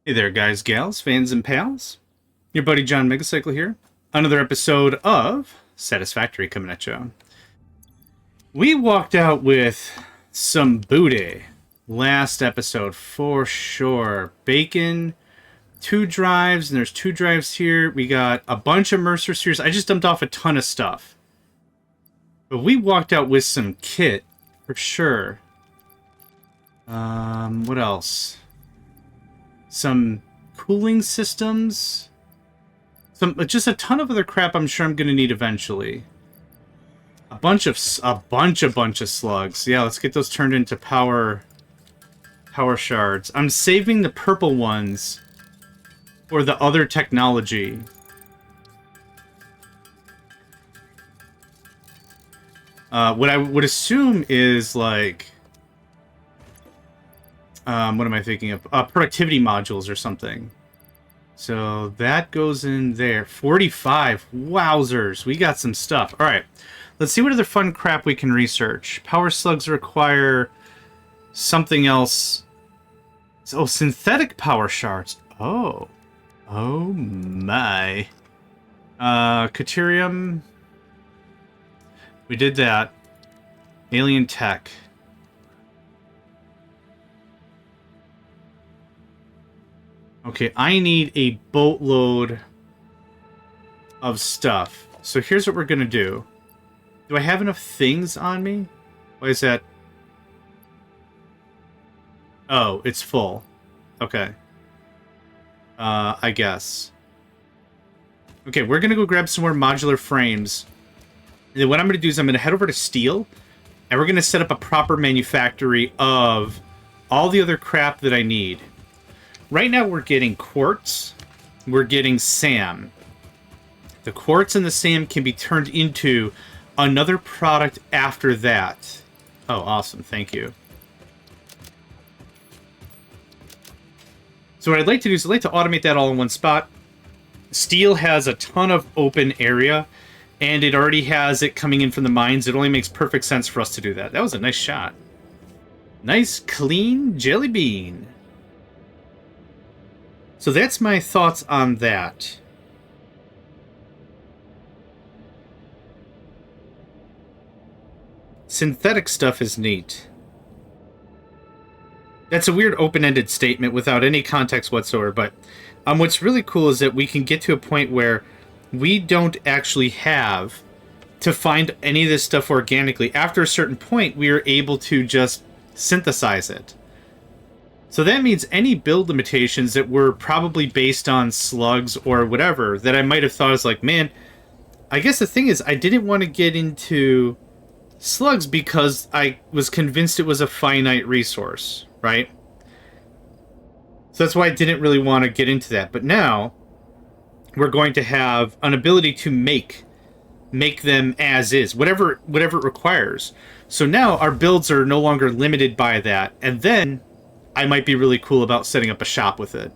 Hey there, guys, gals, fans, and pals. Your buddy JohnMegacycle here. Another episode of Satisfactory coming at you. We walked out with some booty last episode for sure. Bacon, 2 drives, and there's 2 drives here. We got a bunch of Mercer Spheres. I just dumped off a ton of stuff. But we walked out with some kit for sure. What else? Some cooling systems, just a ton of other crap I'm sure I'm going to need eventually. A bunch of slugs. Yeah, let's get those turned into power shards. I'm saving the purple ones for the other technology. What I would assume is like what am I thinking of? Productivity modules or something. So that goes in there. 45. Wowzers. We got some stuff. All right. Let's see what other fun crap we can research. Power slugs require something else. Oh, synthetic power shards. Oh. Oh my. Caterium. We did that. Alien tech. Okay, I need a boatload of stuff. So here's what we're going to do. Do I have enough things on me? Why is that? Oh, it's full. Okay. I guess. Okay, we're going to go grab some more modular frames. And then what I'm going to do is I'm going to head over to steel. And we're going to set up a proper manufactory of all the other crap that I need. Right now we're getting quartz, we're getting SAM. The quartz and the SAM can be turned into another product after that. Oh, awesome, thank you. So what I'd like to do is I'd like to automate that all in one spot. Steel has a ton of open area, and it already has it coming in from the mines. It only makes perfect sense for us to do that. That was a nice shot. Nice, clean jelly bean. So that's my thoughts on that. Synthetic stuff is neat. That's a weird open-ended statement without any context whatsoever, but what's really cool is that we can get to a point where we don't actually have to find any of this stuff organically. After a certain point, we are able to just synthesize it. So that means any build limitations that were probably based on slugs or whatever that I might have thought is like, man, I guess the thing is I didn't want to get into slugs because I was convinced it was a finite resource, right? So that's why I didn't really want to get into that. But now we're going to have an ability to make them as is, whatever it requires. So now our builds are no longer limited by that. And then I might be really cool about setting up a shop with it.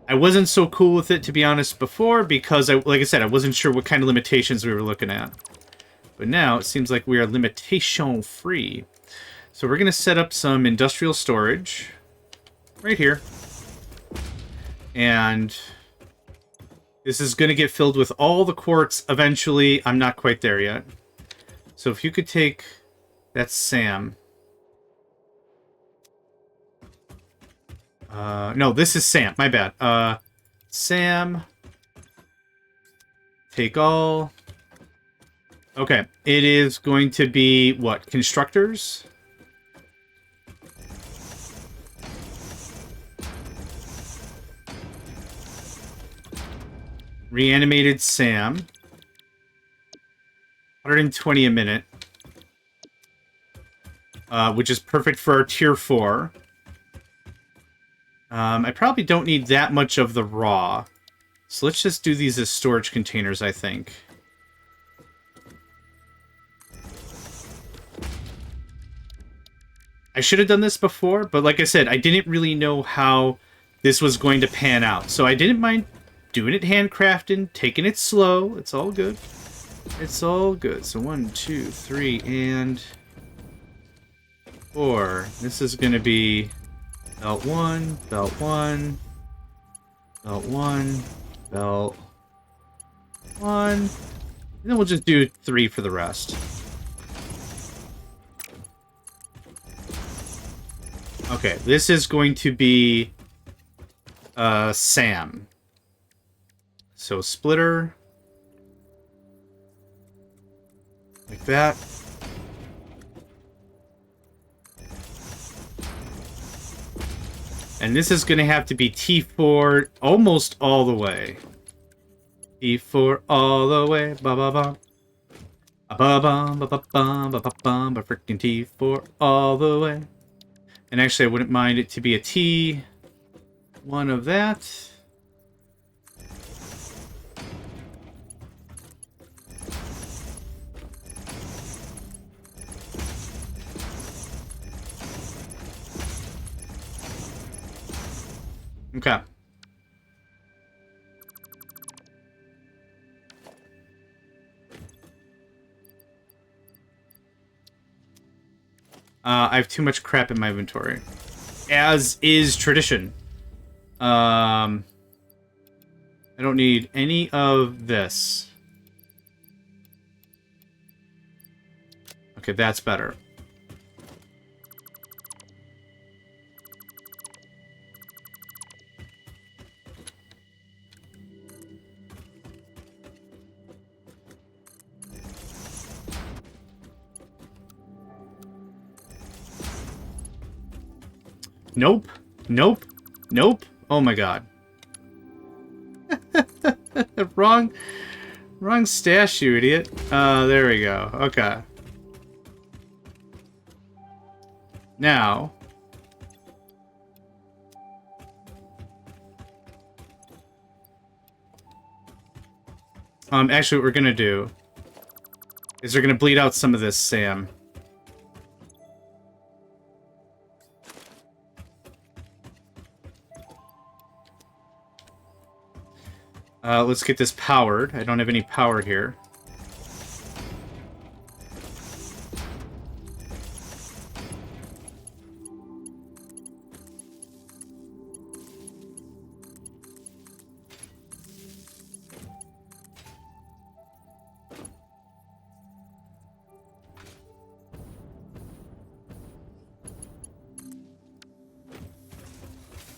I wasn't so cool with it, to be honest, before, because, like I said, I wasn't sure what kind of limitations we were looking at. But now it seems like we are limitation-free. So we're going to set up some industrial storage right here. And this is going to get filled with all the quartz eventually. I'm not quite there yet. So if you could take... That's Sam. No, this is Sam. My bad. Sam. Take all. Okay. It is going to be, what? Constructors? Reanimated Sam. 120 a minute. Which is perfect for our tier 4. I probably don't need that much of the raw. So let's just do these as storage containers, I think. I should have done this before, but like I said, I didn't really know how this was going to pan out. So I didn't mind doing it handcrafted, taking it slow. It's all good. It's all good. So 1, 2, 3, and 4. This is going to be belt 1, Belt 1. Belt 1. And then we'll just do 3 for the rest. Okay, this is going to be Sam. So splitter. Like that. And this is going to have to be T4 almost all the way. T4 all the way. Ba-ba-ba. Ba-ba-bum, ba-ba-bum, ba-ba-bum, ba freaking T4 all the way. And actually, I wouldn't mind it to be a T1 of that. Okay. I have too much crap in my inventory. As is tradition. I don't need any of this. Okay, that's better. Nope. Nope. Nope. Oh my god. Wrong stash, you idiot. There we go. Okay. Now. Actually what we're gonna do is we're gonna bleed out some of this Sam. Let's get this powered. I don't have any power here.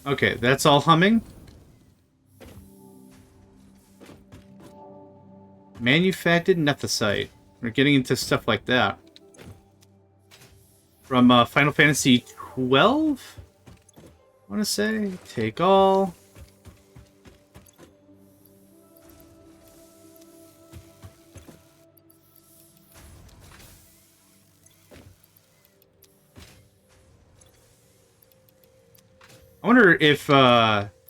Okay, that's all humming. Manufactured nethicite. We're getting into stuff like that. From Final Fantasy 12? I want to say. Take all. I wonder if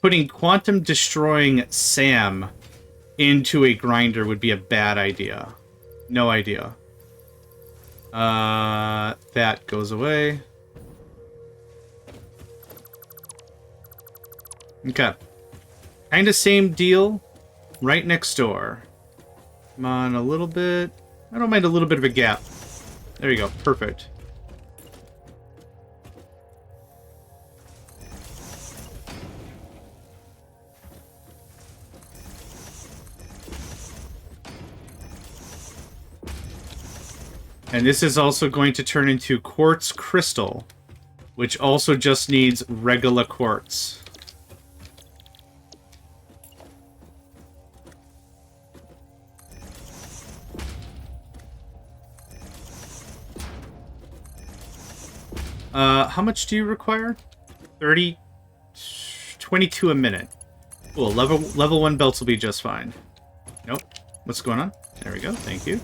putting quantum destroying Sam into a grinder would be a bad idea. No idea. That goes away. Okay. Kinda same deal. Right next door. Come on, a little bit. I don't mind a little bit of a gap. There you go. Perfect. And this is also going to turn into quartz crystal, which also just needs regular quartz. How much do you require? 30, 22 a minute. Cool, level 1 belts will be just fine. Nope. What's going on? There we go, thank you.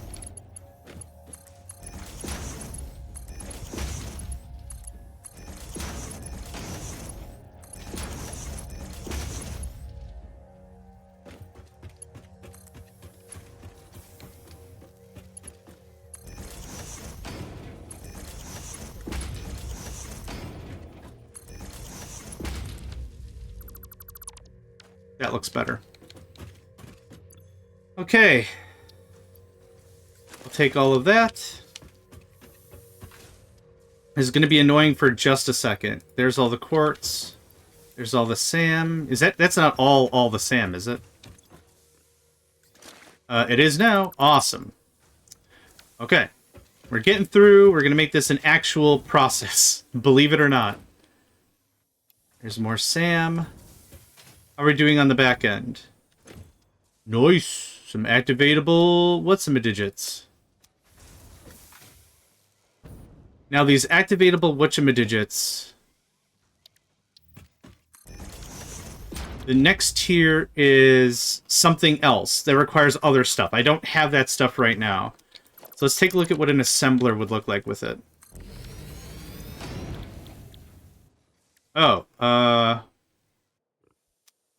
That looks better. Okay. I'll take all of that. This is going to be annoying for just a second. There's all the quartz. There's all the SAM. That's not all the SAM, is it? It is now. Awesome. Okay. We're getting through. We're going to make this an actual process. Believe it or not. There's more SAM. How are we doing on the back end? Nice. Some activatable... What's some digits? Now, these activatable whatchamadigits... The next tier is something else that requires other stuff. I don't have that stuff right now. So let's take a look at what an assembler would look like with it. Oh,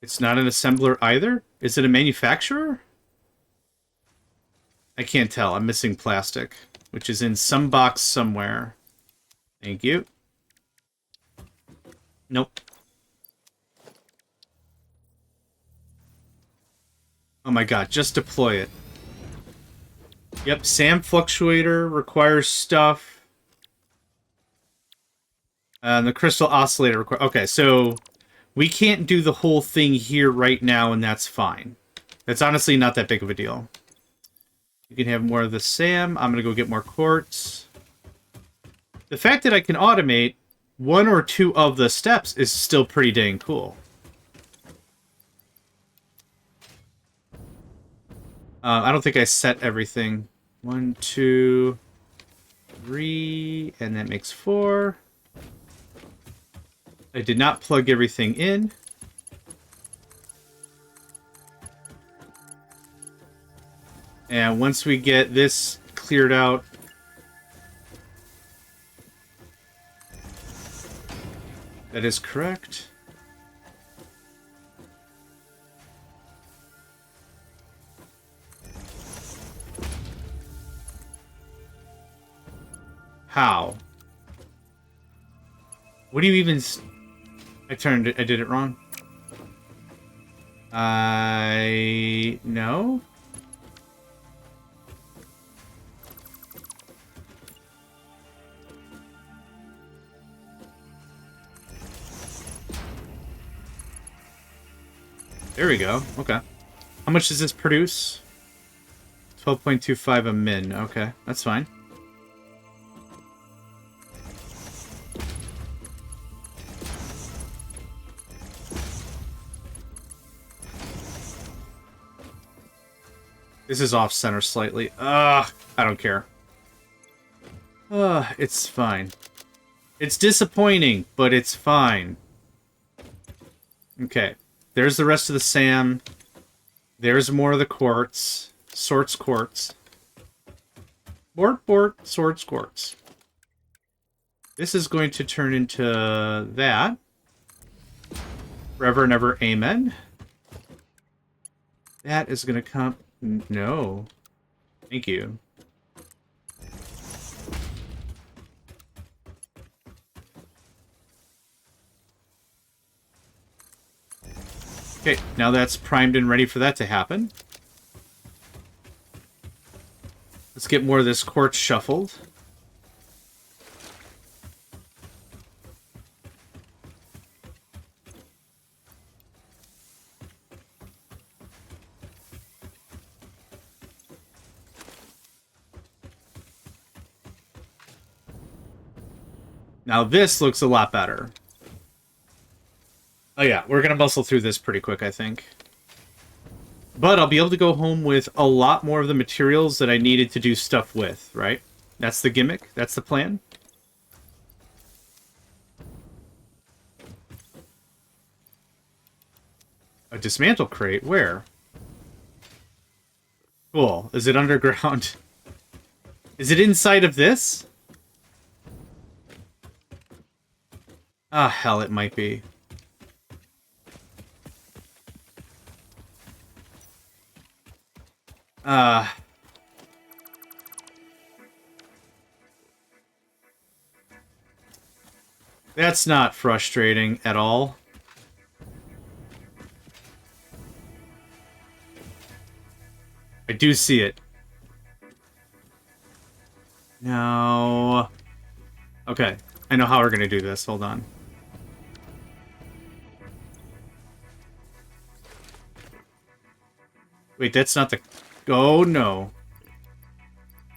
it's not an assembler either? Is it a manufacturer? I can't tell. I'm missing plastic, which is in some box somewhere. Thank you. Nope. Oh my god, just deploy it. Yep, SAM fluctuator requires stuff. The crystal oscillator requires... Okay, so we can't do the whole thing here right now, and that's fine. That's honestly not that big of a deal. You can have more of the SAM. I'm going to go get more quartz. The fact that I can automate one or two of the steps is still pretty dang cool. I don't think I set everything. 1, 2, 3, and that makes 4. I did not plug everything in. And once we get this cleared out, that is correct. How? What do you even... I did it wrong. No? There we go. Okay. How much does this produce? 12.25 a min. Okay, that's fine. This is off-center slightly. I don't care. It's fine. It's disappointing, but it's fine. Okay. There's the rest of the SAM. There's more of the quartz. Sorts quartz. Sorts quartz. This is going to turn into that. Forever and ever, amen. That is going to come... No. Thank you. Okay, now that's primed and ready for that to happen. Let's get more of this quartz shuffled. Now this looks a lot better. Oh yeah, we're gonna muscle through this pretty quick, I think. But I'll be able to go home with a lot more of the materials that I needed to do stuff with, right? That's the gimmick. That's the plan. A dismantle crate? Where? Cool. Is it underground? Is it inside of this? Ah, hell, it might be. That's not frustrating at all. I do see it. No. Okay, I know how we're gonna do this. Hold on. Wait, that's not the... Oh, no.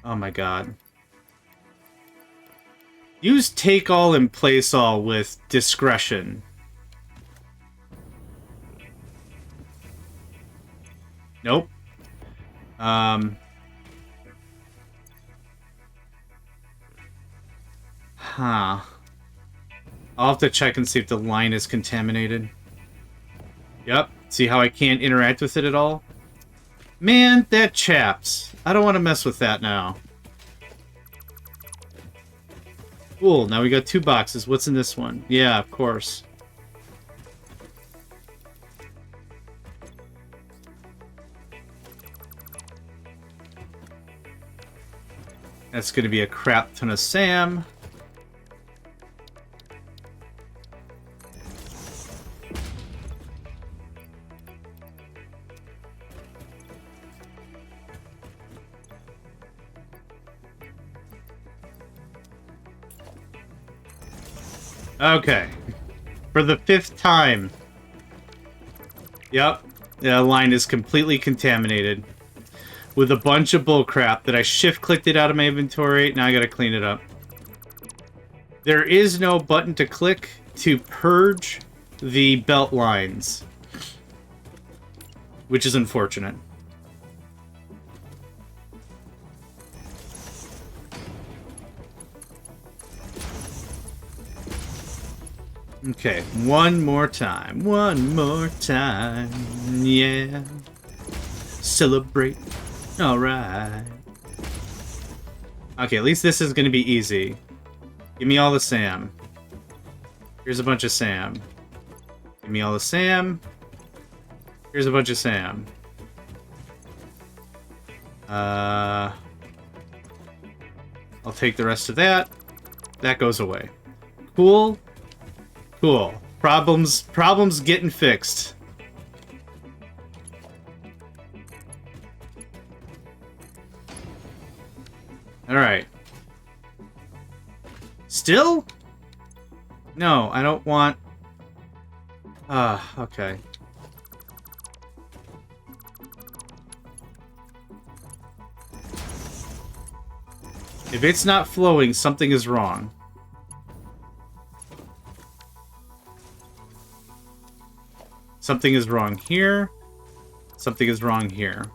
Oh, my God. Use take all and place all with discretion. Nope. Huh. I'll have to check and see if the line is contaminated. Yep. See how I can't interact with it at all? Man, that chaps. I don't want to mess with that now. Cool, now we got 2 boxes. What's in this one? Yeah, of course. That's gonna be a crap ton of Sam. Okay. For the 5th time. Yep. The line is completely contaminated. With a bunch of bullcrap that I shift-clicked it out of my inventory. Now I gotta clean it up. There is no button to click to purge the belt lines. Which is unfortunate. Okay, one more time. One more time. Yeah. Celebrate. Alright. Okay, at least this is gonna be easy. Give me all the Sam. Here's a bunch of Sam. Give me all the Sam. Here's a bunch of Sam. I'll take the rest of that. That goes away. Cool. Cool. Problems getting fixed. Alright. Still? No, I don't want... okay. If it's not flowing, something is wrong. Something is wrong here. Something is wrong here.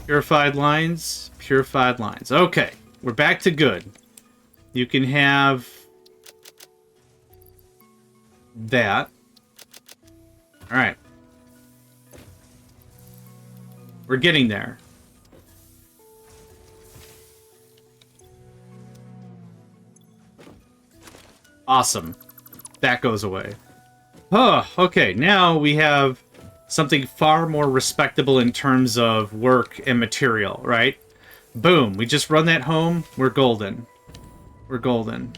Purified lines. Purified lines. Okay. We're back to good. You can have... that. Alright. We're getting there. Awesome. That goes away. Oh, okay. Now we have something far more respectable in terms of work and material, right? Boom. We just run that home. We're golden. We're golden.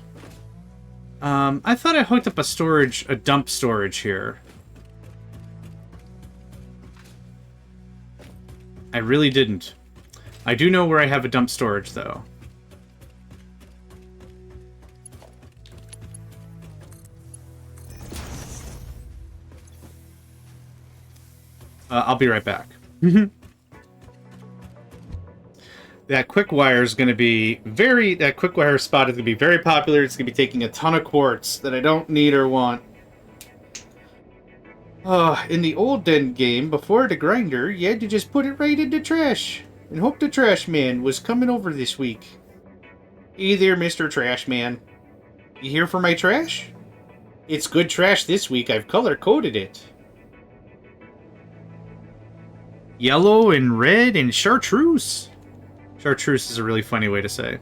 I thought I hooked up a dump storage here. I really didn't. I do know where I have a dump storage, though. I'll be right back. That quick wire is going to be that quick wire spot is going to be very popular. It's going to be taking a ton of quartz that I don't need or want. In the olden game, before the grinder, you had to just put it right in the trash and hope the trash man was coming over this week. Hey there, Mr. Trash Man. You here for my trash? It's good trash this week. I've color-coded it. Yellow and red and chartreuse. Chartreuse is a really funny way to say.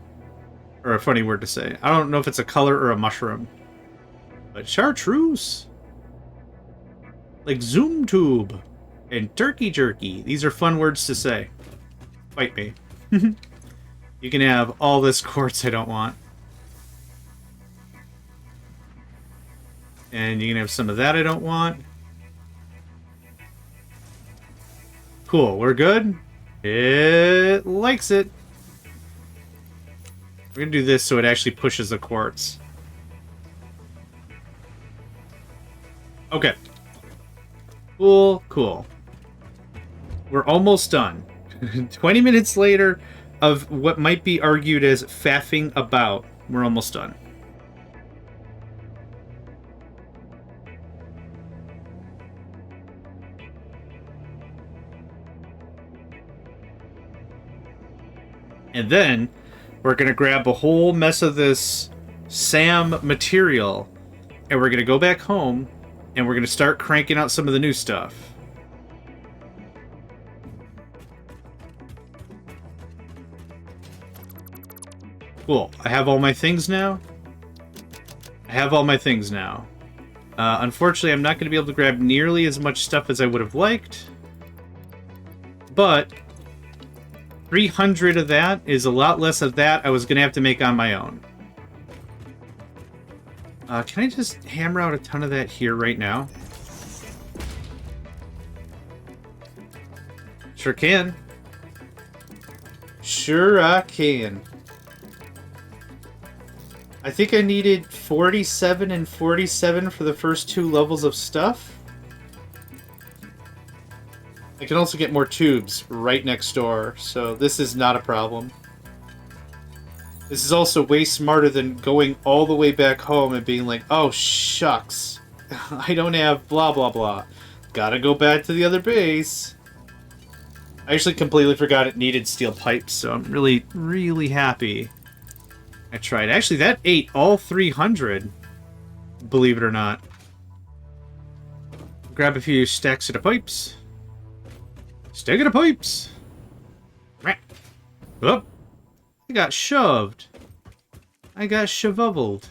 Or a funny word to say. I don't know if it's a color or a mushroom. But chartreuse. Like Zoom Tube. And Turkey Jerky. These are fun words to say. Fight me. You can have all this quartz I don't want. And you can have some of that I don't want. Cool, we're good. It likes it. We're gonna do this so it actually pushes the quartz. Okay. Cool, cool. We're almost done. 20 minutes later of what might be argued as faffing about. We're almost done. And then we're going to grab a whole mess of this SAM material, and we're going to go back home, and we're going to start cranking out some of the new stuff. Cool. I have all my things now. Unfortunately, I'm not going to be able to grab nearly as much stuff as I would have liked. But 300 of that is a lot less of that I was going to have to make on my own. Can I just hammer out a ton of that here right now? Sure can. Sure I can. I think I needed 47 and 47 for the first 2 levels of stuff. I can also get more tubes right next door, so this is not a problem. This is also way smarter than going all the way back home and being like, oh, shucks. I don't have blah, blah, blah. Gotta go back to the other base. I actually completely forgot it needed steel pipes, so I'm really, really happy I tried. Actually, that ate all 300, believe it or not. Grab a few stacks of the pipes. Stack of the pipes! Oh! I got shoved. I got shoveled.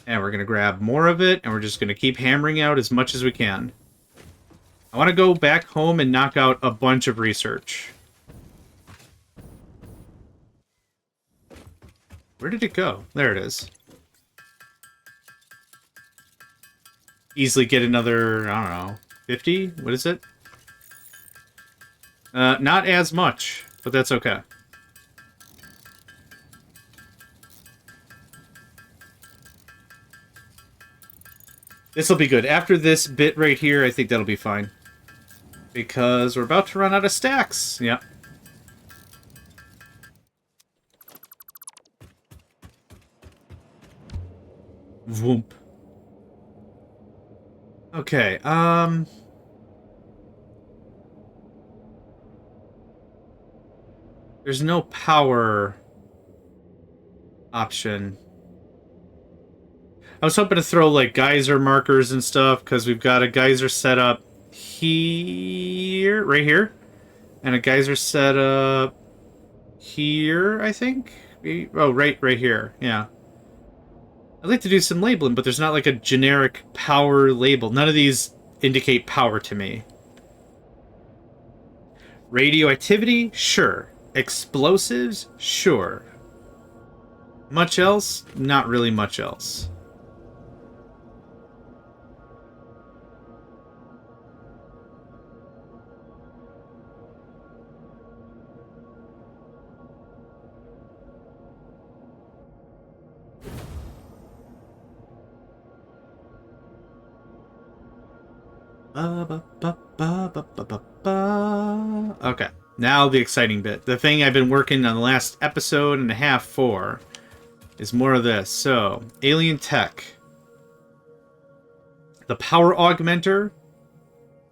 And we're going to grab more of it, and we're just going to keep hammering out as much as we can. I want to go back home and knock out a bunch of research. Where did it go? There it is. Easily get another, I don't know, 50? What is it? Not as much, but that's okay. This'll be good. After this bit right here, I think that'll be fine. Because we're about to run out of stacks. Yep. Voomp. Okay, there's no power option. I was hoping to throw, like, geyser markers and stuff, because we've got a geyser set up here, right here, and a geyser set up here, I think? Oh, right here, yeah. I'd like to do some labeling, but there's not, like, a generic power label. None of these indicate power to me. Radioactivity? Sure. Explosives? Sure. Much else? Not really much else. Okay, now the exciting bit. The thing I've been working on the last episode and a half for is more of this. So, alien tech. The power augmenter.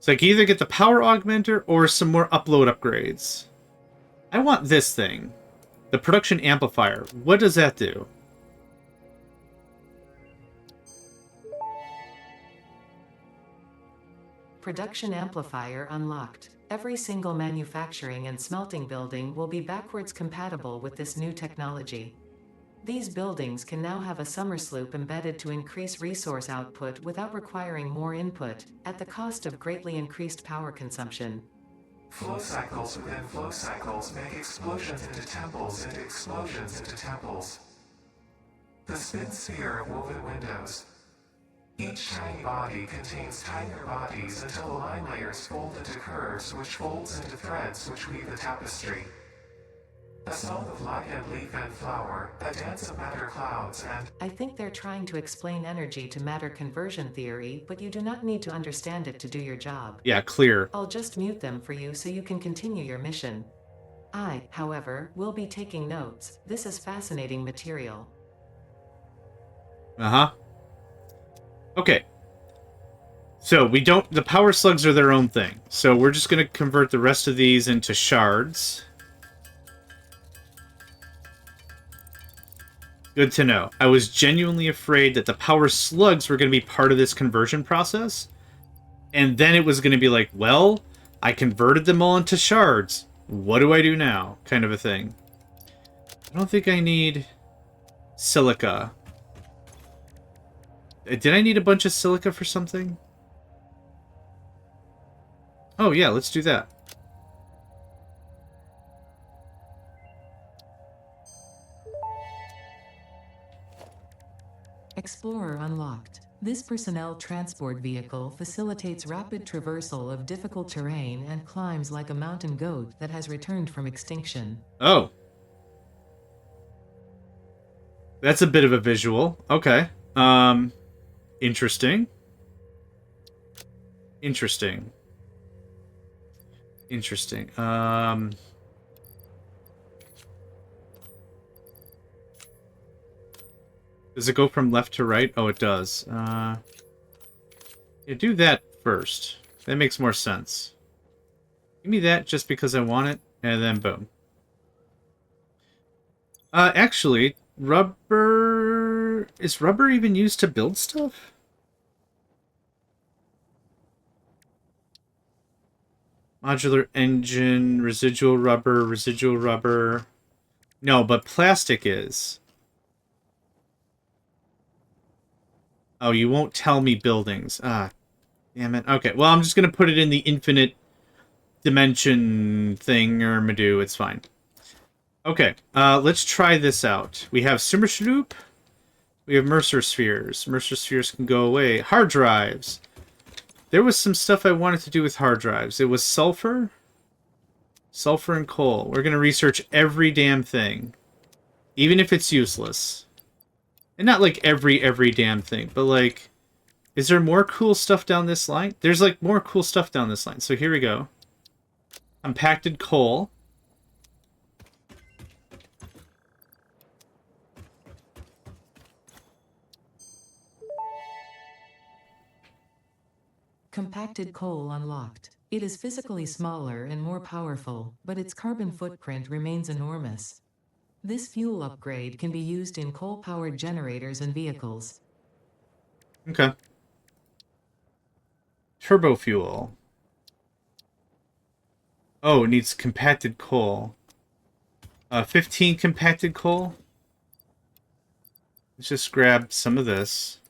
So I can either get the power augmenter or some more upload upgrades. I want this thing. The production amplifier. What does that do? Production amplifier unlocked. Every single manufacturing and smelting building will be backwards compatible with this new technology. These buildings can now have a Somersloop embedded to increase resource output without requiring more input, at the cost of greatly increased power consumption. Flow cycles within flow cycles make explosions into temples into explosions into temples. The spin sphere of woven windows. Each tiny body contains tinier bodies until the line layers fold into curves, which folds into threads which weave the tapestry. A song of light and leaf and flower, a dance of matter clouds and... I think they're trying to explain energy to matter conversion theory, but you do not need to understand it to do your job. Yeah, clear. I'll just mute them for you so you can continue your mission. I, however, will be taking notes. This is fascinating material. Uh-huh. Okay. So we don't... The power slugs are their own thing. So we're just going to convert the rest of these into shards. Good to know. I was genuinely afraid that the power slugs were going to be part of this conversion process. And then it was going to be like, well, I converted them all into shards. What do I do now? Kind of a thing. I don't think I need silica. Did I need a bunch of silica for something? Oh, yeah, let's do that. Explorer unlocked. This personnel transport vehicle facilitates rapid traversal of difficult terrain and climbs like a mountain goat that has returned from extinction. Oh. That's a bit of a visual. Okay. Interesting. Interesting. Interesting. Does it go from left to right? Oh, it does. Yeah, do that first. That makes more sense. Give me that just because I want it, and then boom. Actually, rubber... Is rubber even used to build stuff? Modular engine, residual rubber, residual rubber... No, but plastic is. Oh, you won't tell me buildings. Ah, damn it. Okay, well, I'm just going to put it in the infinite dimension thing, or Madoo. It's fine. Okay, let's try this out. We have Simmersloop. We have Mercer Spheres. Mercer Spheres can go away. Hard drives. There was some stuff I wanted to do with hard drives. It was sulfur. Sulfur and coal. We're going to research every damn thing. Even if it's useless. And not like every damn thing, but like, is there more cool stuff down this line? There's like more cool stuff down this line. So here we go. Compacted coal. Compacted coal unlocked. It is physically smaller and more powerful, but its carbon footprint remains enormous. This fuel upgrade can be used in coal-powered generators and vehicles. Okay. Turbo fuel. Oh, it needs compacted coal. 15 compacted coal. Let's just grab some of this.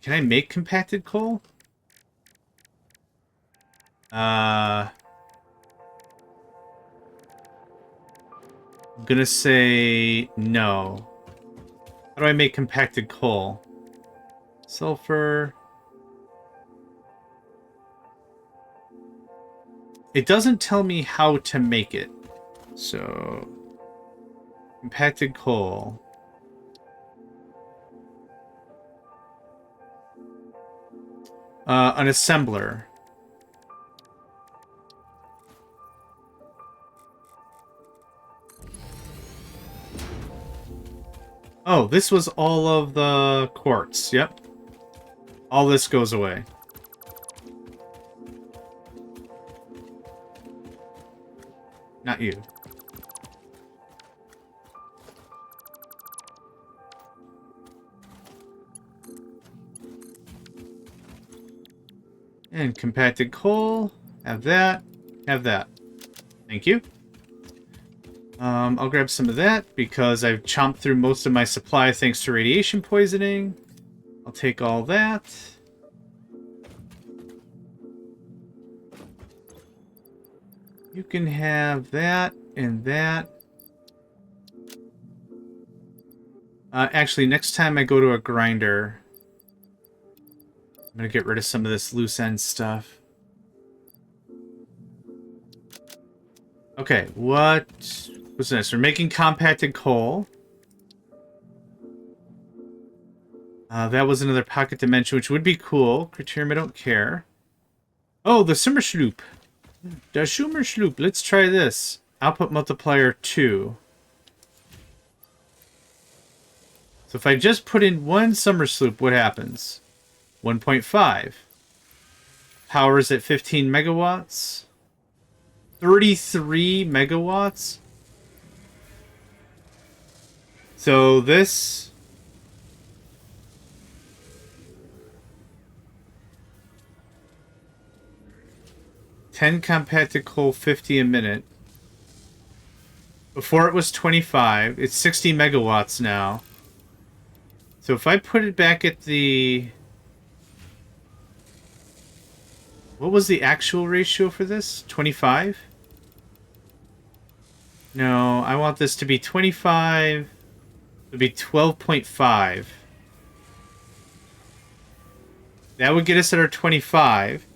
Can I make compacted coal? I'm gonna say no. How do I make compacted coal? Sulfur. It doesn't tell me how to make it. So, compacted coal. An assembler. Oh, this was all of the quartz. Yep. All this goes away. Not you. And compacted coal. Have that. Have that. Thank you. I'll grab some of that because I've chomped through most of my supply thanks to radiation poisoning. I'll take all that. You can have that and that. Actually, next time I go to a grinder, I'm going to get rid of some of this loose end stuff. Okay, what's this? We're making compacted coal. That was another pocket dimension, which would be cool. Criterium, I don't care. Oh, the Summer Sloop. The Summer Sloop. Let's try this. Output multiplier 2. So if I just put in one Summer Sloop, what happens? 1.5. Power is at 15 megawatts. 33 megawatts. So this... $10 compacted coal, 50 a minute. Before it was 25. It's 60 megawatts now. So if I put it back at the... What was the actual ratio for this? 25? No, I want this to be 25. It would be 12.5. That would get us at our 25.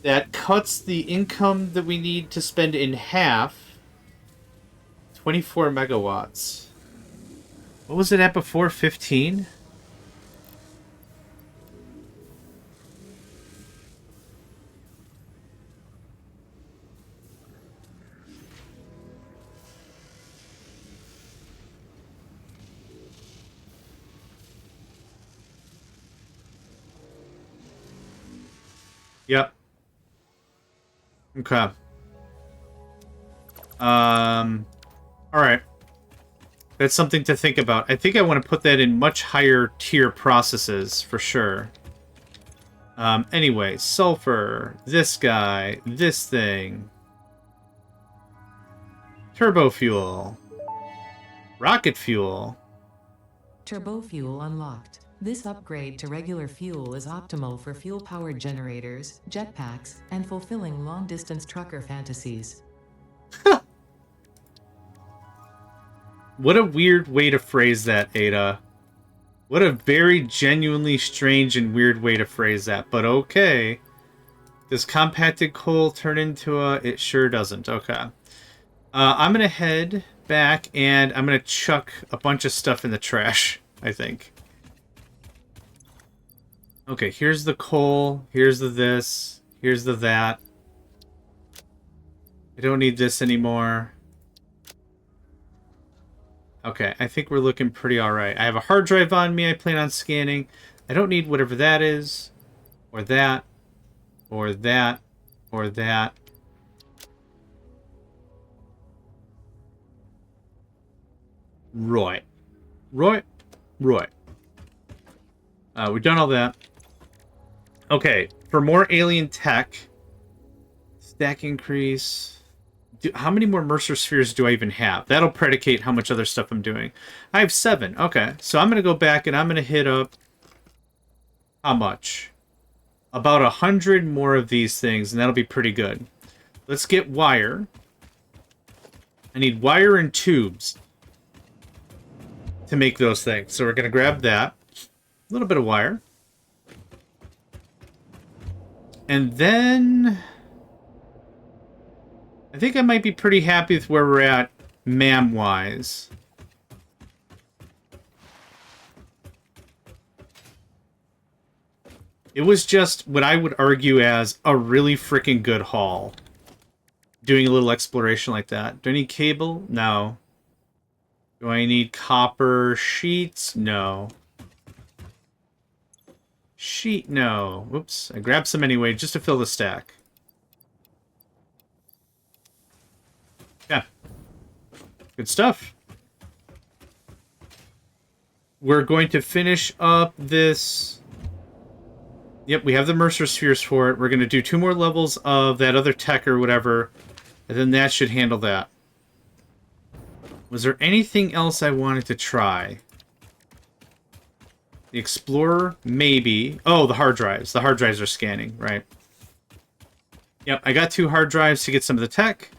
That cuts the income that we need to spend in half. 24 megawatts. What was it at before? 15? Yep. Okay. Alright. That's something to think about. I think I want to put that in much higher tier processes, for sure. Anyway, sulfur, this guy, this thing. Turbo fuel. Rocket fuel. Turbo fuel unlocked. This upgrade to regular fuel is optimal for fuel-powered generators, jetpacks, and fulfilling long-distance trucker fantasies. What a weird way to phrase that, Ada. What a very genuinely strange and weird way to phrase that, but okay. Does compacted coal turn into a... It sure doesn't. Okay. I'm going to head back and I'm going to chuck a bunch of stuff in the trash, I think. Okay, here's the coal, here's the this, here's the that. I don't need this anymore. Okay, I think we're looking pretty alright. I have a hard drive on me I plan on scanning. I don't need whatever that is. Or that. Or that. Or that. Right. Right. Right. We've done all that. Okay, for more alien tech. Stack increase... How many more Mercer spheres do I even have? That'll predicate how much other stuff I'm doing. I have 7. Okay, so I'm going to go back and I'm going to hit up... How much? About 100 more of these things, and that'll be pretty good. Let's get wire. I need wire and tubes to make those things. So we're going to grab that. A little bit of wire. And then... I think I might be pretty happy with where we're at, MAM-wise. It was just what I would argue as a really freaking good haul. Doing a little exploration like that. Do I need cable? No. Do I need copper sheets? No. Sheet? No. Whoops. I grabbed some anyway, just to fill the stack. Yeah. Good stuff. We're going to finish up this... Yep, we have the Mercer spheres for it. We're going to do 2 more levels of that other tech or whatever, and then that should handle that. Was there anything else I wanted to try? The Explorer? Maybe. Oh, the hard drives. The hard drives are scanning, right. Yep, I got 2 hard drives to get some of the tech.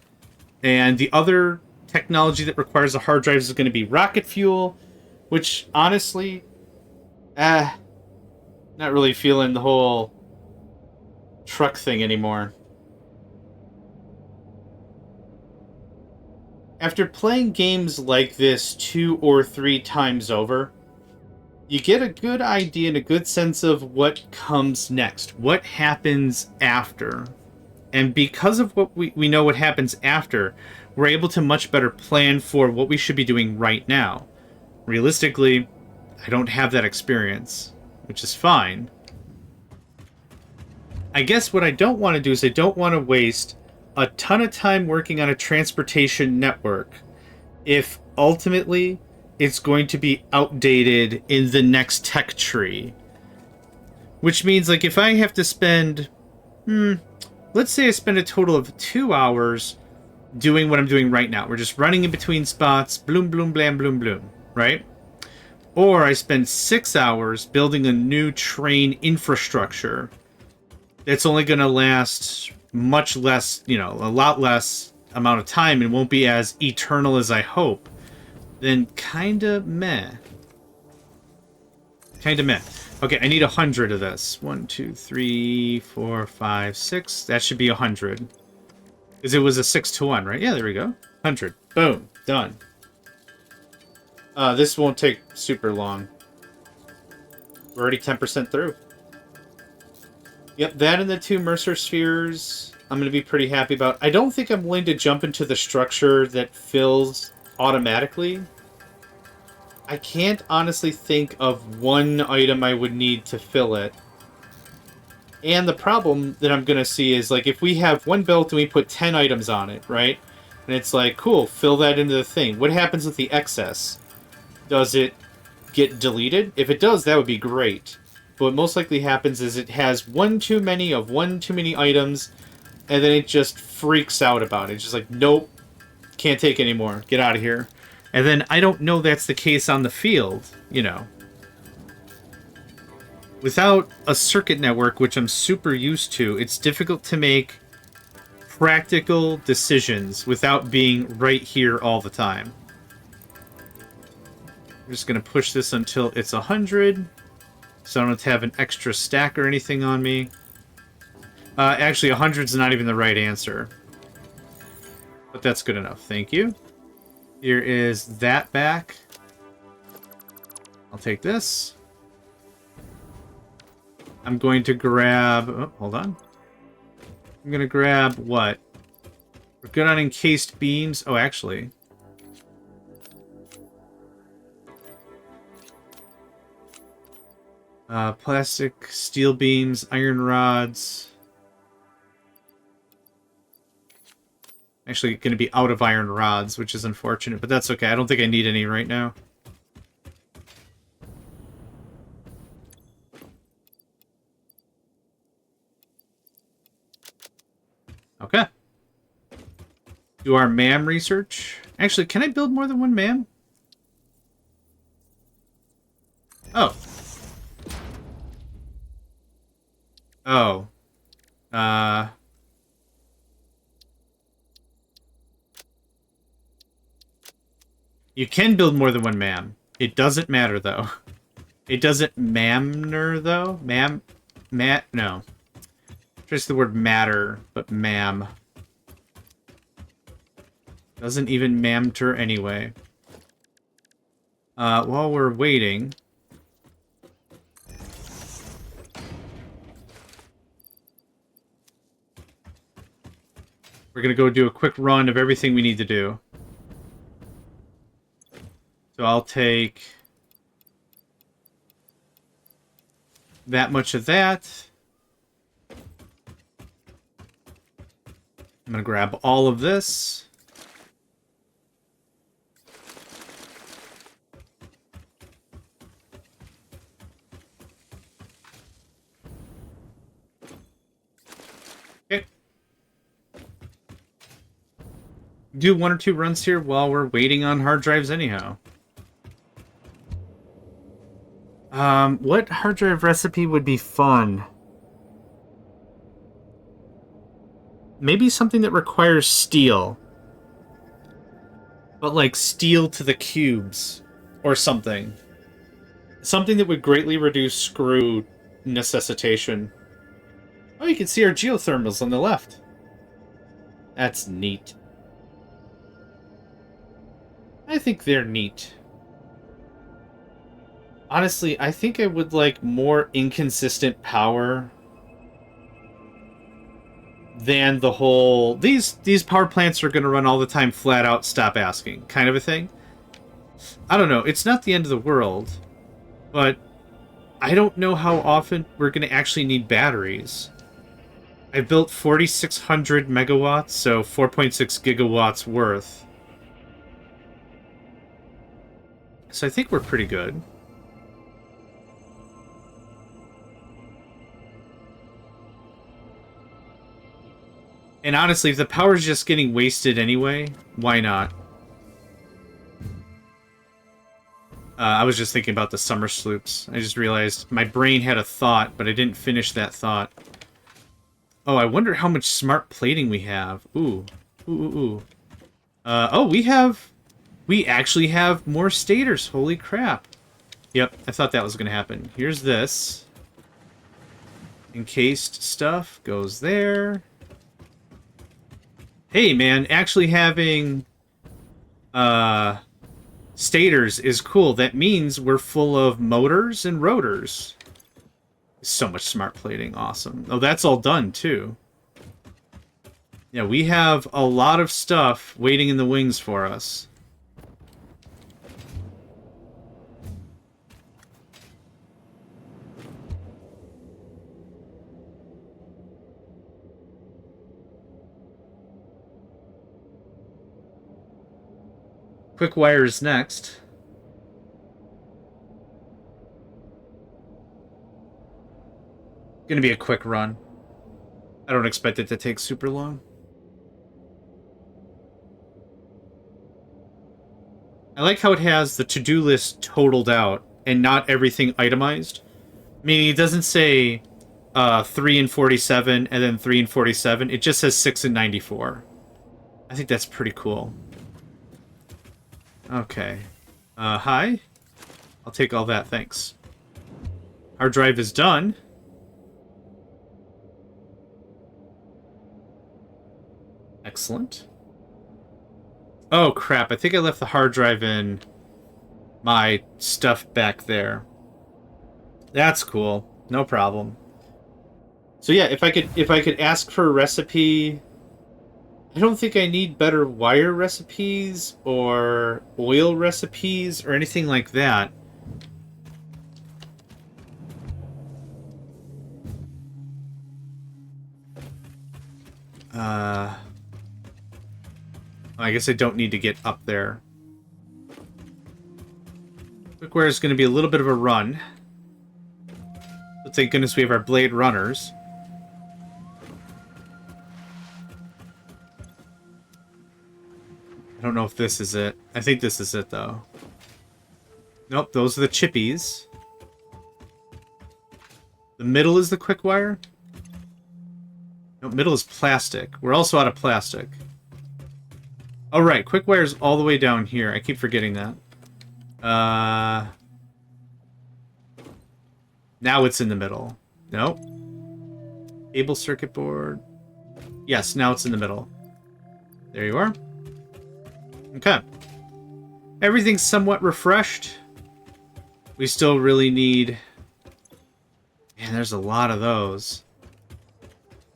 And the other technology that requires the hard drives is going to be rocket fuel, Which, honestly, not really feeling the whole truck thing anymore. After playing games like this 2 or 3 times over, you get a good idea and a good sense of what comes next, what happens after. And because of what we know what happens after, we're able to much better plan for what we should be doing right now. Realistically, I don't have that experience, which is fine. I guess what I don't want to do is I don't want to waste a ton of time working on a transportation network if ultimately it's going to be outdated in the next tech tree. Which means, like, if I have to spend, let's say I spend a total of 2 hours doing what I'm doing right now. We're just running in between spots, bloom, bloom, blam, bloom, bloom, right? Or I spend 6 hours building a new train infrastructure that's only going to last much less, a lot less amount of time and won't be as eternal as I hope, then kinda meh. Kinda meh. Okay, I need 100 of this. 1, 2, 3, 4, 5, 6. That should be 100. Because it was a 6-to-1, right? Yeah, there we go. 100. Boom. Done. This won't take super long. We're already 10% through. Yep, that and the 2 Mercer spheres I'm going to be pretty happy about. I don't think I'm willing to jump into the structure that fills automatically. I can't honestly think of one item I would need to fill it. And the problem that I'm going to see is, like, if we have one built and we put 10 items on it, right? And it's like, cool, fill that into the thing. What happens with the excess? Does it get deleted? If it does, that would be great. But what most likely happens is it has one too many items, and then it just freaks out about it. It's just like, nope, can't take any more. Get out of here. And then I don't know that's the case on the field, Without a circuit network, which I'm super used to, it's difficult to make practical decisions without being right here all the time. I'm just going to push this until it's 100, so I don't have an extra stack or anything on me. Actually, 100's not even the right answer. But that's good enough. Thank you. Here is that back. I'll take this. I'm going to grab... Oh, hold on. I'm going to grab what? We're good on encased beams. Oh, actually. Plastic, steel beams, iron rods. Actually going to be out of iron rods, which is unfortunate, but that's okay. I don't think I need any right now. Okay. Do our MAM research. Actually, can I build more than one MAM? Oh. Oh. You can build more than one MAM. It doesn't matter, though. It doesn't mamner, though? No. Just the word matter, but MAM. Doesn't even mamter anyway. While we're waiting... We're going to go do a quick run of everything we need to do. So I'll take that much of that. I'm going to grab all of this. Okay. Do 1 or 2 runs here while we're waiting on hard drives anyhow. What hard drive recipe would be fun? Maybe something that requires steel. But like steel to the cubes. or something. Something that would greatly reduce screw necessitation. Oh, you can see our geothermals on the left. That's neat. I think they're neat. Honestly, I think I would like more inconsistent power than the whole these power plants are going to run all the time, flat out, stop asking kind of a thing. I don't know. It's not the end of the world, but I don't know how often we're going to actually need batteries. I built 4,600 megawatts, so 4.6 gigawatts worth. So I think we're pretty good. And honestly, if the power's just getting wasted anyway, why not? I was just thinking about the summer sloops. I just realized my brain had a thought, but I didn't finish that thought. Oh, I wonder how much smart plating we have. Ooh. Ooh, ooh, ooh. Oh, we actually have more stators. Holy crap. Yep, I thought that was going to happen. Here's this. Encased stuff goes there. Hey, man, actually having stators is cool. That means we're full of motors and rotors. So much smart plating. Awesome. Oh, that's all done, too. Yeah, we have a lot of stuff waiting in the wings for us. Quick wires next. Gonna be a quick run. I don't expect it to take super long. I like how it has the to-do list totaled out and not everything itemized. Meaning it doesn't say 3 and 47 and then 3 and 47. It just says 6 and 94. I think that's pretty cool. Okay. Hi? I'll take all that, thanks. Hard drive is done. Excellent. Oh, crap. I think I left the hard drive in my stuff back there. That's cool. No problem. So yeah, if I could ask for a recipe... I don't think I need better wire recipes or oil recipes or anything like that. I guess I don't need to get up there. Cookware is going to be a little bit of a run. But thank goodness we have our blade runners. I don't know if this is it. I think this is it, though. Nope, those are the chippies. The middle is the quick wire. Nope, middle is plastic. We're also out of plastic. Oh, right. Quick wire's all the way down here. I keep forgetting that. Now it's in the middle. Nope. Cable circuit board. Yes, now it's in the middle. There you are. Okay. Everything's somewhat refreshed. We still really need... Man, there's a lot of those.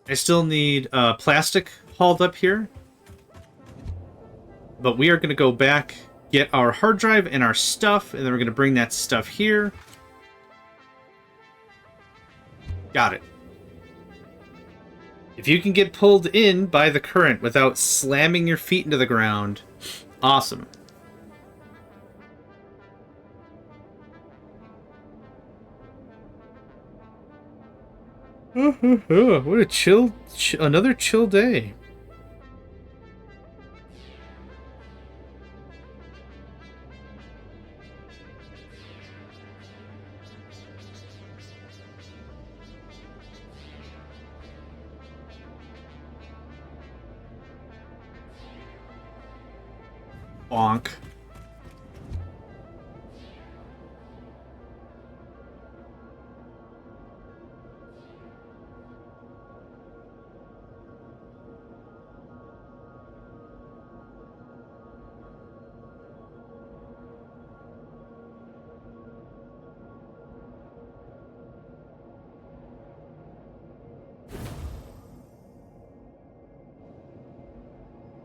I still need plastic hauled up here. But we are going to go back, get our hard drive and our stuff, and then we're going to bring that stuff here. Got it. If you can get pulled in by the current without slamming your feet into the ground, awesome. What a chill, another chill day. Bonk.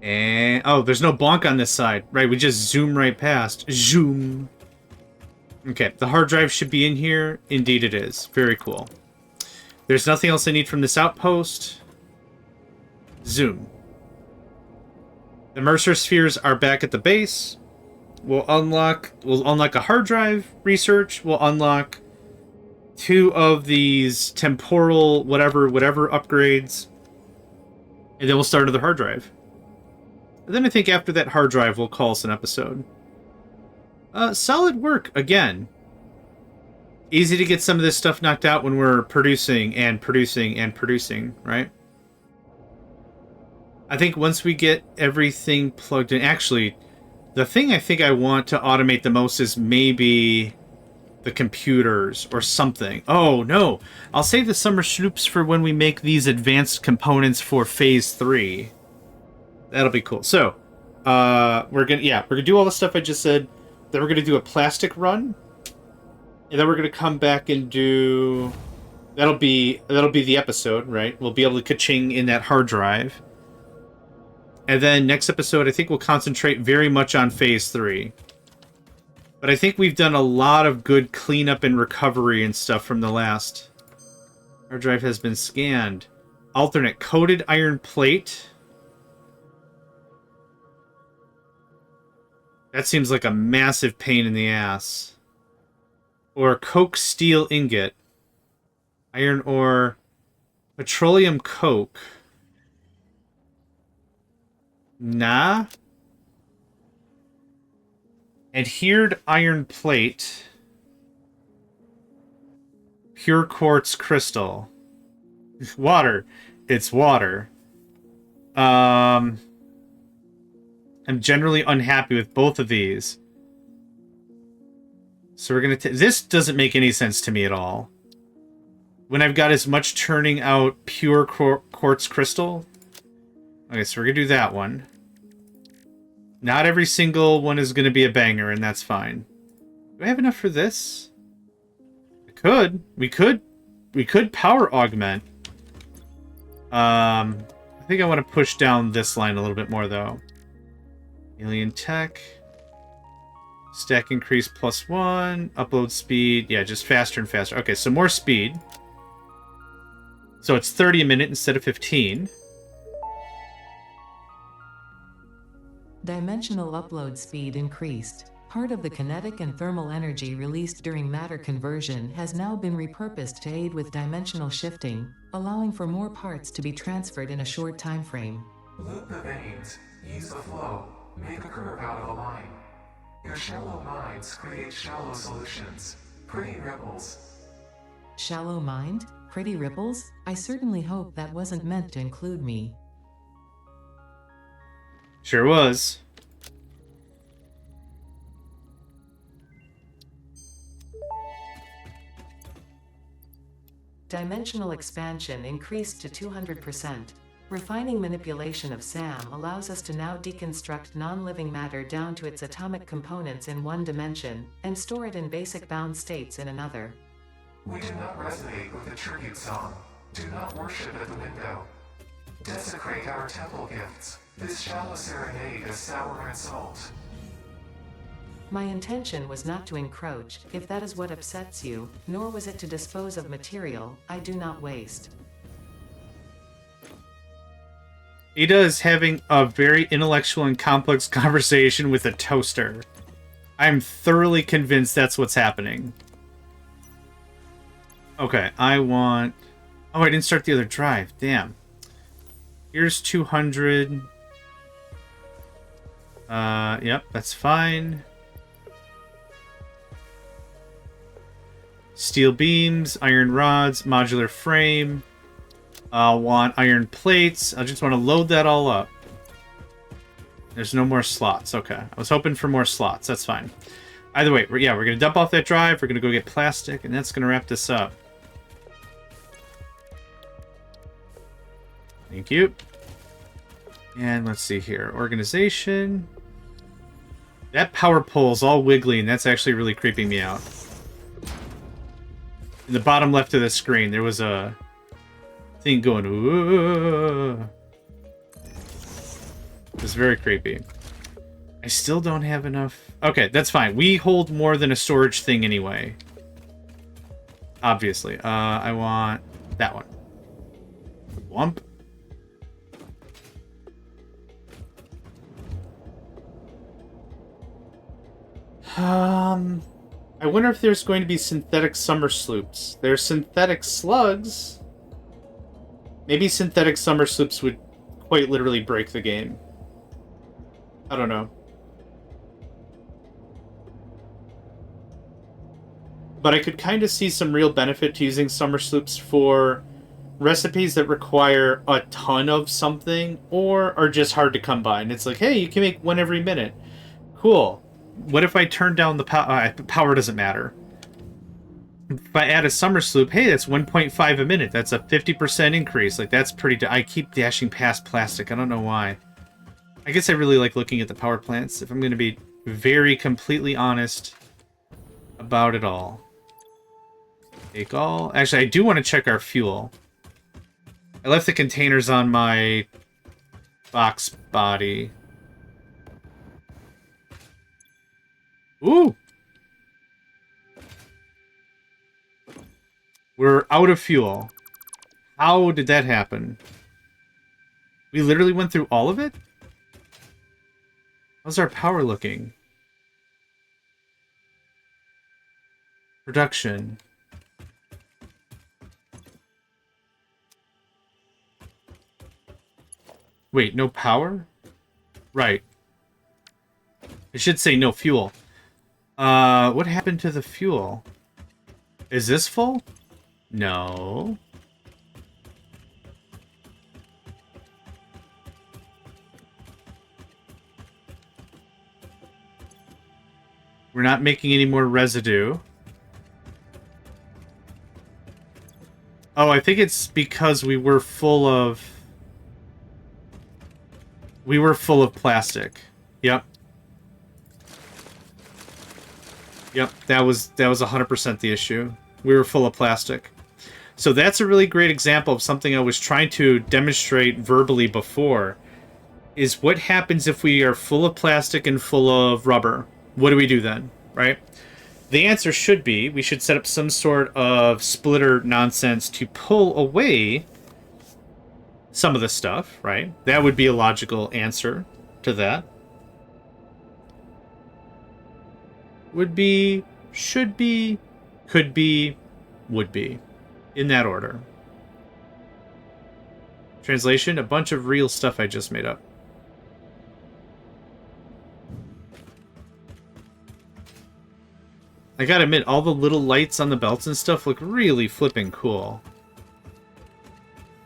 And oh, there's no bonk on this side. Right, we just zoom right past. Zoom. Okay, the hard drive should be in here. Indeed it is. Very cool. There's nothing else I need from this outpost. Zoom. The Mercer spheres are back at the base. We'll unlock a hard drive research. We'll unlock 2 of these temporal whatever upgrades. And then we'll start another hard drive. And then I think after that hard drive, we'll call us an episode. Solid work, again. Easy to get some of this stuff knocked out when we're producing and producing and producing, right? I think once we get everything plugged in... Actually, the thing I think I want to automate the most is maybe the computers or something. Oh, no. I'll save the summer sloops for when we make these advanced components for Phase 3. That'll be cool. So, we're gonna do all the stuff I just said. Then we're gonna do a plastic run. And then we're gonna come back and do... That'll be the episode, right? We'll be able to ka-ching in that hard drive. And then next episode, I think we'll concentrate very much on Phase 3. But I think we've done a lot of good cleanup and recovery and stuff from the last. Hard drive has been scanned. Alternate coated iron plate. That seems like a massive pain in the ass. Or coke steel ingot. Iron ore. Petroleum coke. Nah. Adhered iron plate. Pure quartz crystal. Water. It's water. I'm generally unhappy with both of these. So we're gonna this doesn't make any sense to me at all. When I've got as much turning out pure quartz crystal. Okay, so we're gonna do that one. Not every single one is gonna be a banger, and that's fine. Do I have enough for this? We could power augment. I think I want to push down this line a little bit more, though. Alien tech. Stack increase +1. Upload speed. Yeah, just faster and faster. Okay, so more speed. So it's 30 a minute instead of 15. Dimensional upload speed increased. Part of the kinetic and thermal energy released during matter conversion has now been repurposed to aid with dimensional shifting, allowing for more parts to be transferred in a short time frame. Loop the veins, ease the flow, make a curve out of a line. Your shallow minds create shallow solutions. Pretty ripples. Shallow mind? Pretty ripples? I certainly hope that wasn't meant to include me. Sure was. Dimensional expansion increased to 200%. Refining manipulation of SAM allows us to now deconstruct non-living matter down to its atomic components in one dimension, and store it in basic bound states in another. We do not resonate with the tribute song. Do not worship at the window. Desecrate our temple gifts. This shallow serenade is sour and salt. My intention was not to encroach, if that is what upsets you, nor was it to dispose of material I do not waste. Ada is having a very intellectual and complex conversation with a toaster. I'm thoroughly convinced that's what's happening. Okay, I want... Oh, I didn't start the other drive. Damn. Here's 200. Yep, that's fine. Steel beams, iron rods, modular frame. I'll want iron plates. I just want to load that all up. There's no more slots. Okay. I was hoping for more slots. That's fine. Either way, we're going to dump off that drive. We're going to go get plastic, and that's going to wrap this up. Thank you. And let's see here. Organization. That power pole is all wiggly, and that's actually really creeping me out. In the bottom left of the screen, there was a thing going, ooh. It's very creepy. I still don't have enough... Okay, that's fine. We hold more than a storage thing anyway. Obviously. I want that one. Wump. I wonder if there's going to be synthetic summer sloops. There's synthetic slugs. Maybe synthetic summer sloops would quite literally break the game. I don't know. But I could kind of see some real benefit to using summer sloops for recipes that require a ton of something or are just hard to come by. And it's like, hey, you can make one every minute. Cool. What if I turn down the power? Power doesn't matter. If I add a summer sloop, hey, that's 1.5 a minute. That's a 50% increase. Like, that's pretty... I keep dashing past plastic. I don't know why. I guess I really like looking at the power plants, if I'm going to be very completely honest about it all. Take all... Actually, I do want to check our fuel. I left the containers on my box body. Ooh! We're out of fuel. How did that happen? We literally went through all of it? How's our power looking? Production. Wait, no power? Right. It should say no fuel. What happened to the fuel? Is this full? No. We're not making any more residue. Oh, I think it's because we were full of plastic. Yep. Yep, that was 100% the issue. We were full of plastic. So that's a really great example of something I was trying to demonstrate verbally before, is what happens if we are full of plastic and full of rubber? What do we do then, right? The answer should be, we should set up some sort of splitter nonsense to pull away some of the stuff, right? That would be a logical answer to that. Would be, should be, could be, would be. In that order. Translation, a bunch of real stuff I just made up. I gotta admit, all the little lights on the belts and stuff look really flipping cool.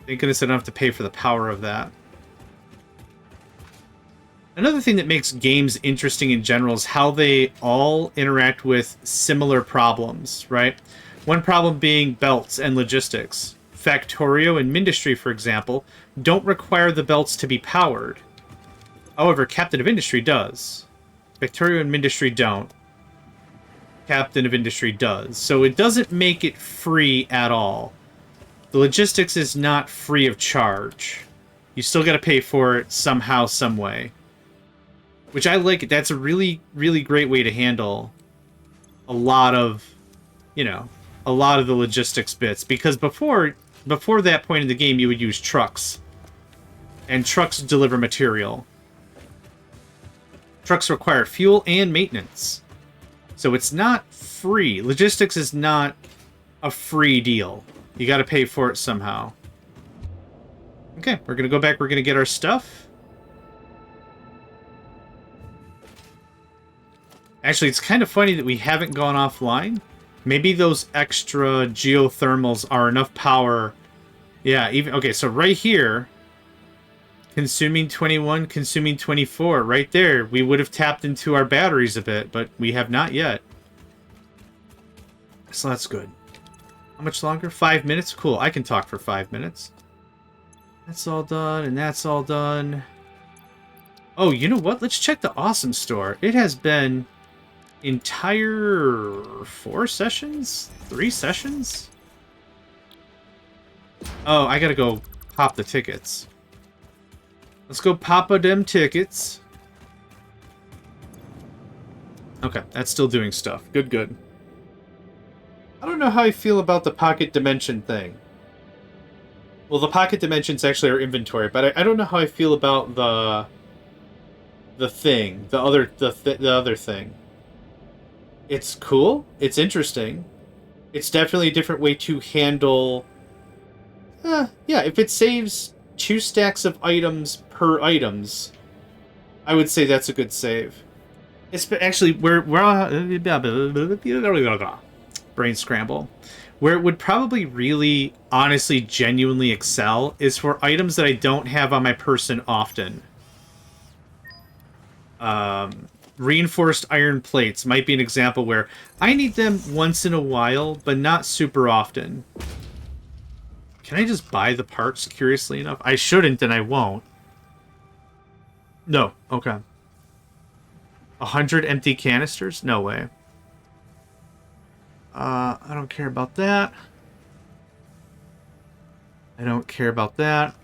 Thank goodness I don't have to pay for the power of that. Another thing that makes games interesting in general is how they all interact with similar problems, right? One problem being belts and logistics. Factorio and Mindustry, for example, don't require the belts to be powered. However, Captain of Industry does. Factorio and Mindustry don't. Captain of Industry does. So it doesn't make it free at all. The logistics is not free of charge. You still got to pay for it somehow, some way. Which I like. That's a really, really great way to handle a lot of, you know, a lot of the logistics bits. Because before that point in the game, you would use trucks. And trucks deliver material. Trucks require fuel and maintenance. So it's not free. Logistics is not a free deal. You got to pay for it somehow. Okay, we're going to go back. We're going to get our stuff. Actually, it's kind of funny that we haven't gone offline. Maybe those extra geothermals are enough power. Yeah, even... Okay, so right here, consuming 21, consuming 24. Right there, we would have tapped into our batteries a bit, but we have not yet. So that's good. How much longer? 5 minutes? Cool, I can talk for 5 minutes. That's all done, and that's all done. Oh, you know what? Let's check the Awesome Store. It has been... entire 4 sessions? 3 sessions? Oh, I gotta go pop the tickets. Let's go pop a them tickets. Okay, that's still doing stuff. Good, good. I don't know how I feel about the pocket dimension thing. Well, the pocket dimensions actually are inventory, but I don't know how I feel about the thing, the other thing. It's cool. It's interesting. It's definitely a different way to handle. Yeah, if it saves 2 stacks of items per items, I would say that's a good save. It's actually we're brain scramble. Where it would probably really, honestly, genuinely excel is for items that I don't have on my person often. Reinforced iron plates might be an example where I need them once in a while, but not super often. Can I just buy the parts, curiously enough? I shouldn't, and I won't. No, okay. 100 empty canisters? No way. I don't care about that. I don't care about that.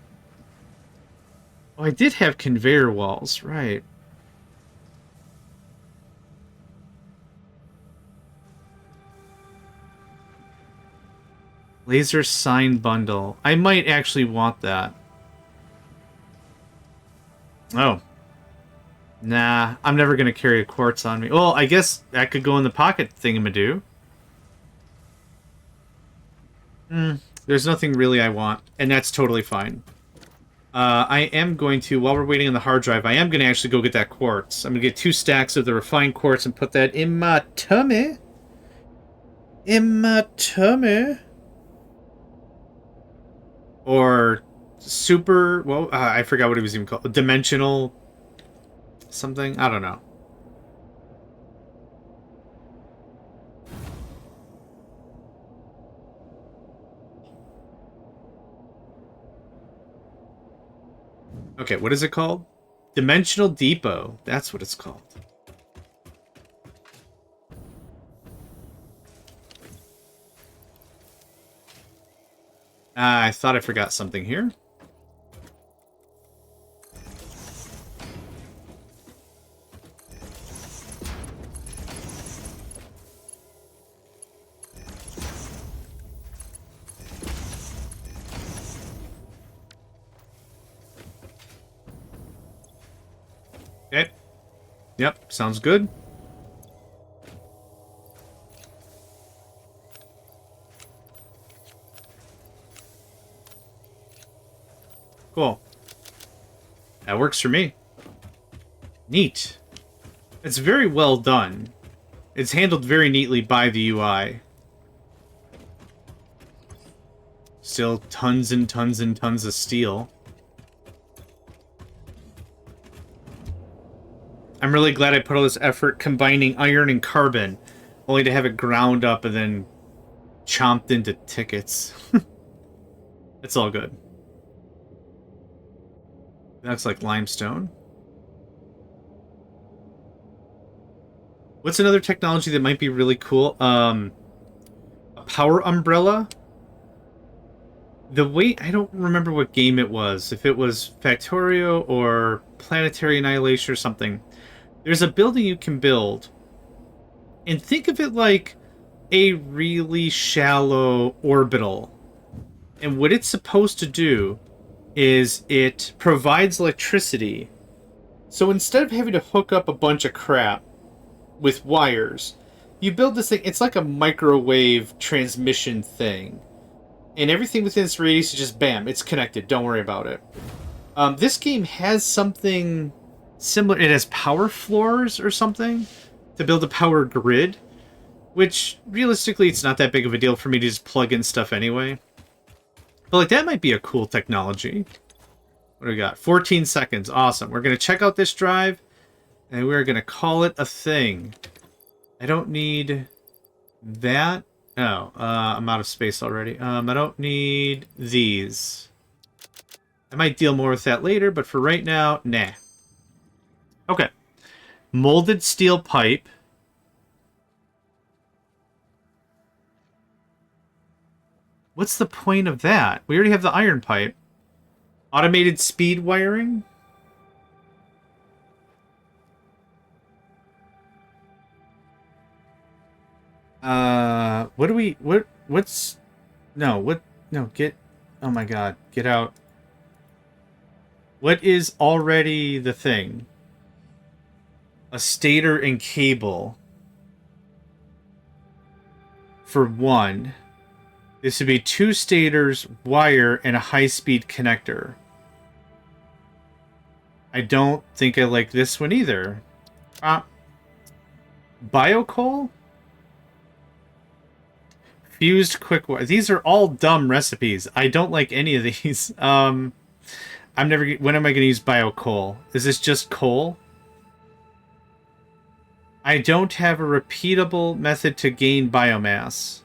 Oh, I did have conveyor walls, right. Laser sign bundle. I might actually want that. Oh. Nah, I'm never going to carry a quartz on me. Well, I guess that could go in the pocket thingamadoo. There's nothing really I want, and that's totally fine. I am going to, while we're waiting on the hard drive, I am going to actually go get that quartz. I'm going to get 2 stacks of the refined quartz and put that in my tummy. In my tummy. Or super, well, I forgot what it was even called. Dimensional something? I don't know. Okay, what is it called? Dimensional Depot. That's what it's called. I thought I forgot something here. Okay. Yep, sounds good. Cool. That works for me. Neat. It's very well done. It's handled very neatly by the UI. Still tons and tons and tons of steel. I'm really glad I put all this effort combining iron and carbon, only to have it ground up and then chomped into tickets. It's all good. That's like limestone. What's another technology that might be really cool? A power umbrella. The way, I don't remember what game it was. If it was Factorio or Planetary Annihilation or something. There's a building you can build. And think of it like a really shallow orbital. And what it's supposed to do is it provides electricity. So instead of having to hook up a bunch of crap with wires, you build this thing. It's like a microwave transmission thing. And everything within its radius is just bam, it's connected. Don't worry about it. This game has something similar. It has power floors or something to build a power grid, which realistically it's not that big of a deal for me to just plug in stuff anyway. But like, that might be a cool technology. What do we got? 14 seconds. Awesome. We're going to check out this drive, and we're going to call it a thing. I don't need that. Oh, I'm out of space already. I don't need these. I might deal more with that later, but for right now, nah. Okay. Molded steel pipe. What's the point of that? We already have the iron pipe. Automated speed wiring? What do we... What's... No, what... No, get... Oh my god. Get out. What is already the thing? A stator and cable. For one. This would be 2 stators, wire, and a high-speed connector. I don't think I like this one either. Biocoal? Fused quick wire. These are all dumb recipes. I don't like any of these. I'm never... When am I going to use biocoal? Is this just coal? I don't have a repeatable method to gain biomass.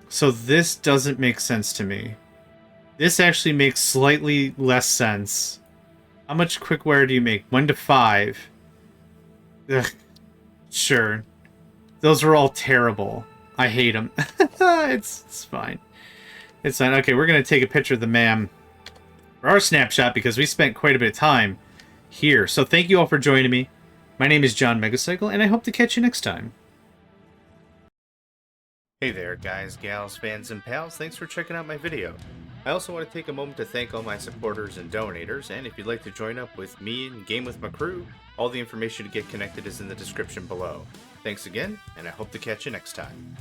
So this doesn't make sense to me. This actually makes slightly less sense. How much quick wire do you make? 1 to 5. Ugh. Sure. Those are all terrible. I hate them. It's fine. It's fine. Okay, we're going to take a picture of the man for our snapshot because we spent quite a bit of time here. So thank you all for joining me. My name is JohnMegacycle, and I hope to catch you next time. Hey there, guys, gals, fans, and pals. Thanks for checking out my video. I also want to take a moment to thank all my supporters and donators, and if you'd like to join up with me and game with my crew, all the information to get connected is in the description below. Thanks again, and I hope to catch you next time.